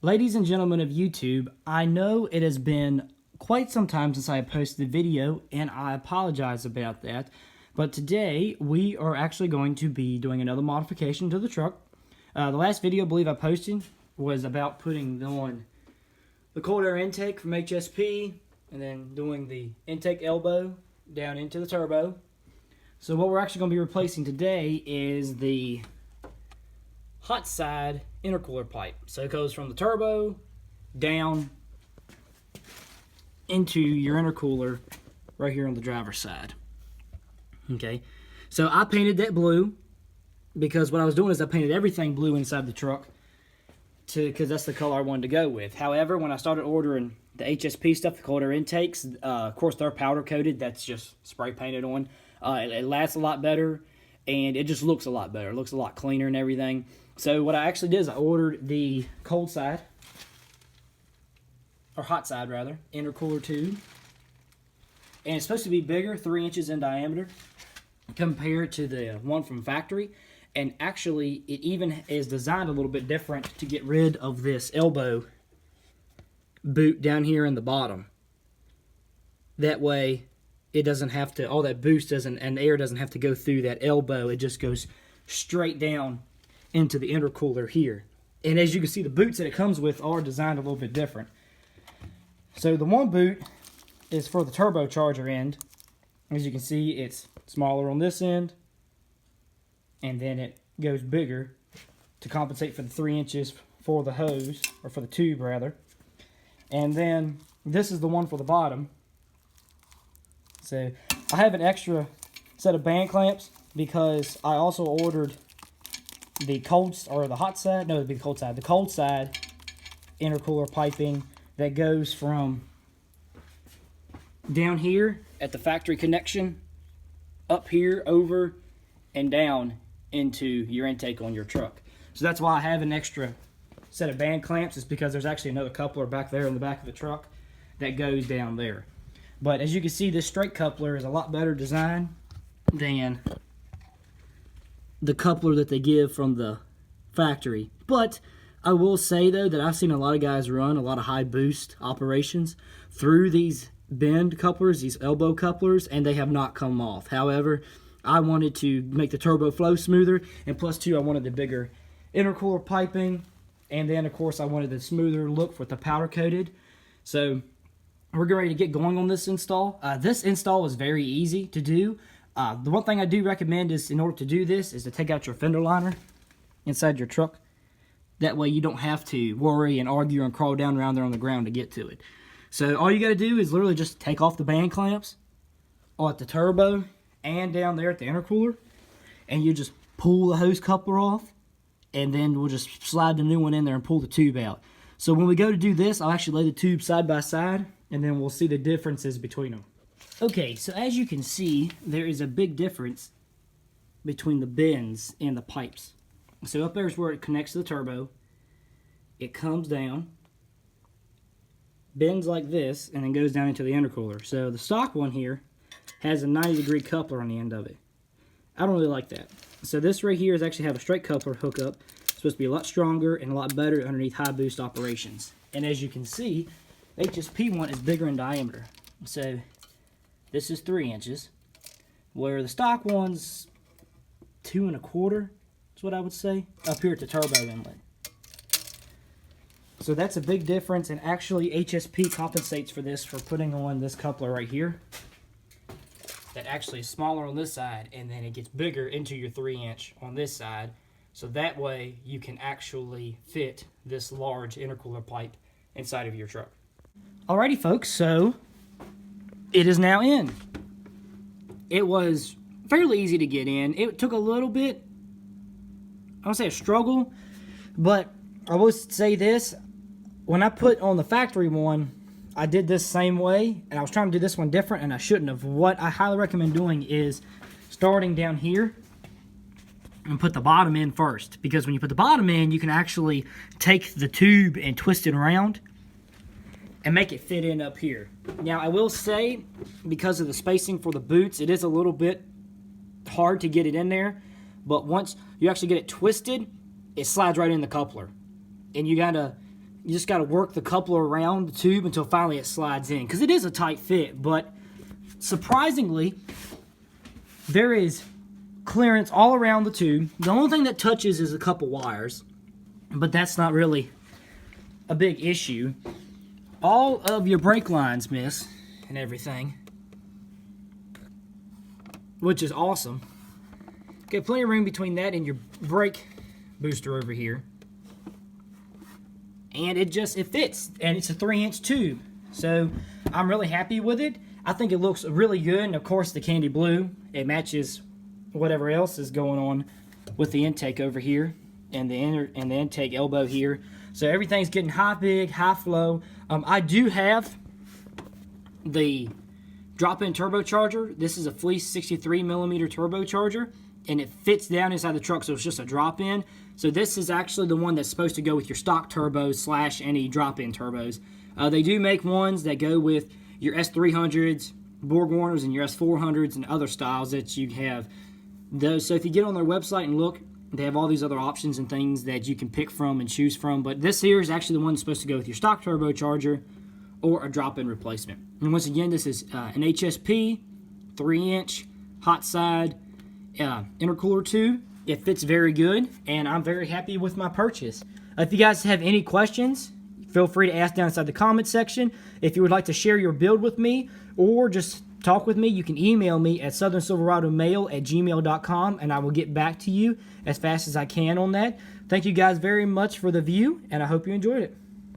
Ladies and gentlemen of YouTube, I know it has been quite some time since I have posted a video, and I apologize about that. But today, we are actually going to be doing another modification to the truck. The last video I believe I posted was about putting on the cold air intake from HSP, and then doing the intake elbow down into the turbo. So what we're actually going to be replacing today is the hot side intercooler pipe. So it goes from the turbo down into your intercooler right here on the driver's side. Okay, so I painted that blue because what I was doing is I painted everything blue inside the truck because that's the color I wanted to go with. However, when I started ordering the HSP stuff, the cold air intakes, of course they're powder coated. That's just spray painted on. It lasts a lot better, and it just looks a lot better. It looks a lot cleaner and everything. So what I actually did is I ordered the cold side, or hot side rather, intercooler tube. And it's supposed to be bigger, 3 inches in diameter, compared to the one from factory. And actually, it even is designed a little bit different to get rid of this elbow boot down here in the bottom. That way, it doesn't have to, all that boost doesn't, and air doesn't have to go through that elbow. It just goes straight down into the intercooler here. And as you can see, the boots that it comes with are designed a little bit different. So the one boot is for the turbocharger end. As you can see, it's smaller on this end, and then it goes bigger to compensate for the 3 inches for the hose, or for the tube rather. And then this is the one for the bottom. So I have an extra set of band clamps because I also ordered the cold side intercooler piping that goes from down here at the factory connection up here over and down into your intake on your truck. So that's why I have an extra set of band clamps, is because there's actually another coupler back there in the back of the truck that goes down there. But as you can see, this straight coupler is a lot better design than the coupler that they give from the factory. But I will say though that I've seen a lot of guys run a lot of high boost operations through these bend couplers, these elbow couplers, and they have not come off. However, I wanted to make the turbo flow smoother, and plus two, I wanted the bigger intercooler piping, and then of course I wanted the smoother look with the powder coated. So we're getting ready to get going on this install. This install is very easy to do. The one thing I do recommend is, in order to do this, is to take out your fender liner inside your truck. That way you don't have to worry and argue and crawl down around there on the ground to get to it. So all you got to do is literally just take off the band clamps at the turbo and down there at the intercooler, and you just pull the hose coupler off, and then we'll just slide the new one in there and pull the tube out. So when we go to do this, I'll actually lay the tube side by side, and then we'll see the differences between them. Okay, so as you can see, there is a big difference between the bends and the pipes. So up there is where it connects to the turbo. It comes down, bends like this, and then goes down into the intercooler. So the stock one here has a 90-degree coupler on the end of it. I don't really like that. So this right here is actually have a straight coupler hookup. It's supposed to be a lot stronger and a lot better underneath high boost operations. And as you can see, the HSP one is bigger in diameter. So this is 3 inches, where the stock one's 2 1/4 is what I would say, up here at the turbo inlet. So that's a big difference, and actually HSP compensates for this for putting on this coupler right here. That actually is smaller on this side, and then it gets bigger into your 3-inch on this side. So that way you can actually fit this large intercooler pipe inside of your truck. Alrighty folks, so it is now in. It was fairly easy to get in. It took a little bit, I don't say a struggle, but I will say this. When I put on the factory one, I did this same way, and I was trying to do this one different, and I shouldn't have. What I highly recommend doing is starting down here and put the bottom in first, because when you put the bottom in, you can actually take the tube and twist it around and make it fit in up here. Now I will say, because of the spacing for the boots, it is a little bit hard to get it in there, but once you actually get it twisted, it slides right in the coupler. And you gotta You just got to work the coupler around the tube until finally it slides in, because it is a tight fit. But surprisingly, there is clearance all around the tube. The only thing that touches is a couple wires, but that's not really a big issue. All of your brake lines miss and everything, which is awesome. Got plenty of room between that and your brake booster over here. And it fits, and it's a 3-inch tube. So I'm really happy with it. I think it looks really good, and of course the candy blue, it matches whatever else is going on with the intake over here and the intake elbow here. So everything's getting high big, high flow. I do have the drop-in turbocharger. This is a Fleece 63 millimeter turbocharger, and it fits down inside the truck, so it's just a drop-in. So this is actually the one that's supposed to go with your stock turbos / any drop-in turbos. They do make ones that go with your S300s, Borg-Warners, and your S400s and other styles that you have those. So if you get on their website and look, they have all these other options and things that you can pick from and choose from. But this here is actually the one that's supposed to go with your stock turbocharger or a drop-in replacement. And once again, this is an HSP 3-inch hot side intercooler tube. It fits very good, and I'm very happy with my purchase. If you guys have any questions, feel free to ask down inside the comment section. If you would like to share your build with me or just talk with me, you can email me at southernsilveradomail@gmail.com, and I will get back to you as fast as I can on that. Thank you guys very much for the view, and I hope you enjoyed it.